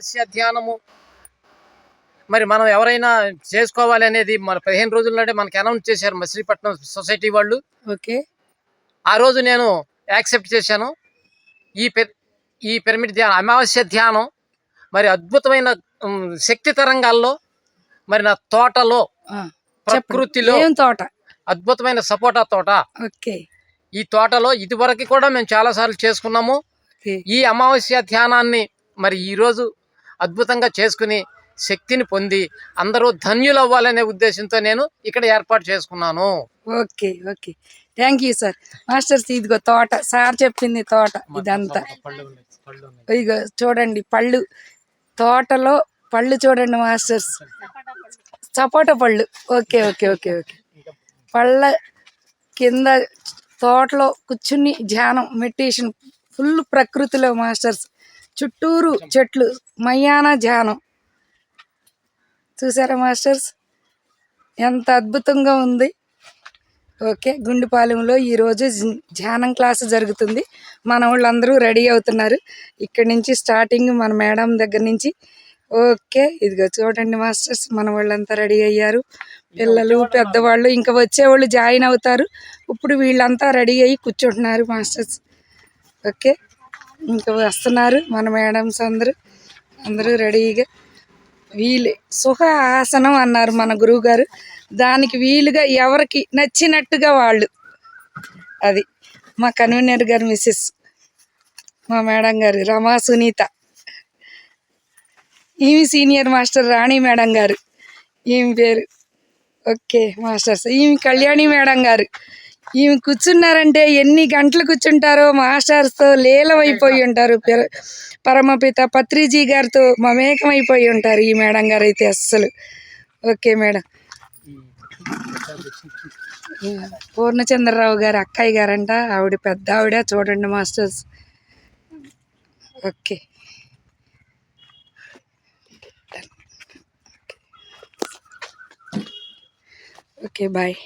అమావాస్య ధ్యానము మరి మనం ఎవరైనా చేసుకోవాలి అనేది మన 15 రోజుల్లోనే మనకి అనౌన్స్ చేశారు మచిలీపట్నం సొసైటీ వాళ్ళు. ఓకే. ఆ రోజు నేను యాక్సెప్ట్ చేశాను. ఈ ఈ పిరమిడ్ ధ్యానం, అమావాస్య ధ్యానం మరి అద్భుతమైన శక్తి తరంగాల్లో మరి నా తోటలో ప్రకృతిలో తోట అద్భుతమైన సపోటా తోట. ఓకే. ఈ తోటలో ఇదివరకు కూడా మేము చాలా సార్లు చేసుకున్నాము. ఈ అమావాస్య ధ్యానాన్ని మరి ఈరోజు అద్భుతంగా చేసుకుని శక్తిని పొంది అందరూ ధన్యులు అవ్వాలనే ఉద్దేశంతో నేను ఇక్కడ ఏర్పాటు చేసుకున్నాను. Okay. Okay. Thank you sir. Masters ఇదిగో తోట, సార్ చెప్పింది తోట ఇదంతా. ఇదిగో చూడండి పళ్ళు, తోటలో పళ్ళు చూడండి మాస్టర్స్, సపోటా పళ్ళు. Okay okay okay okay. పళ్ళ కింద తోటలో కూర్చుని ధ్యానం, మెడిటేషన్, ఫుల్ ప్రకృతిలో మాస్టర్స్, చుట్టూరు చెట్లు, మయ్యాన ధ్యానం. చూసారా మాస్టర్స్ ఎంత అద్భుతంగా ఉంది. ఓకే. గుండుపాలెంలో ఈరోజు ధ్యానం క్లాసు జరుగుతుంది. మన వాళ్ళందరూ రెడీ అవుతున్నారు. ఇక్కడి నుంచి స్టార్టింగ్ మన మేడం దగ్గర నుంచి. ఓకే. ఇదిగో చూడండి మాస్టర్స్, మన వాళ్ళంతా రెడీ అయ్యారు. పిల్లలు, పెద్దవాళ్ళు, ఇంకా వచ్చేవాళ్ళు జాయిన్ అవుతారు. ఇప్పుడు వీళ్ళంతా రెడీ అయ్యి కూర్చుంటున్నారు మాస్టర్స్. ఓకే. ఇంకా వస్తున్నారు మన మేడమ్స్ అందరూ రెడీగా. సుఖ ఆసనం అన్నారు మన గురువు గారు. దానికి వీలుగా ఎవరికి నచ్చినట్టుగా వాళ్ళు. అది మా కన్వీనర్ గారు మిస్సెస్, మా మేడం గారు రమా సునీత, ఈమె సీనియర్ మాస్టర్ రాణి మేడం గారు, ఈమె పేరు. ఓకే మాస్టర్స్, ఈమె కళ్యాణి మేడం గారు. ఈమె కూర్చున్నారంటే ఎన్ని గంటలు కూర్చుంటారో మాస్టర్స్తో లీలమైపోయి ఉంటారు. పరమపిత పత్రిజీ గారితో మమేకమైపోయి ఉంటారు ఈ మేడం గారు అయితే అస్సలు. Okay madam. పూర్ణచంద్రరావు గారు అక్కయ్య గారంట, ఆవిడ పెద్ద ఆవిడ. చూడండి మాస్టర్స్. ఓకే. Okay bye.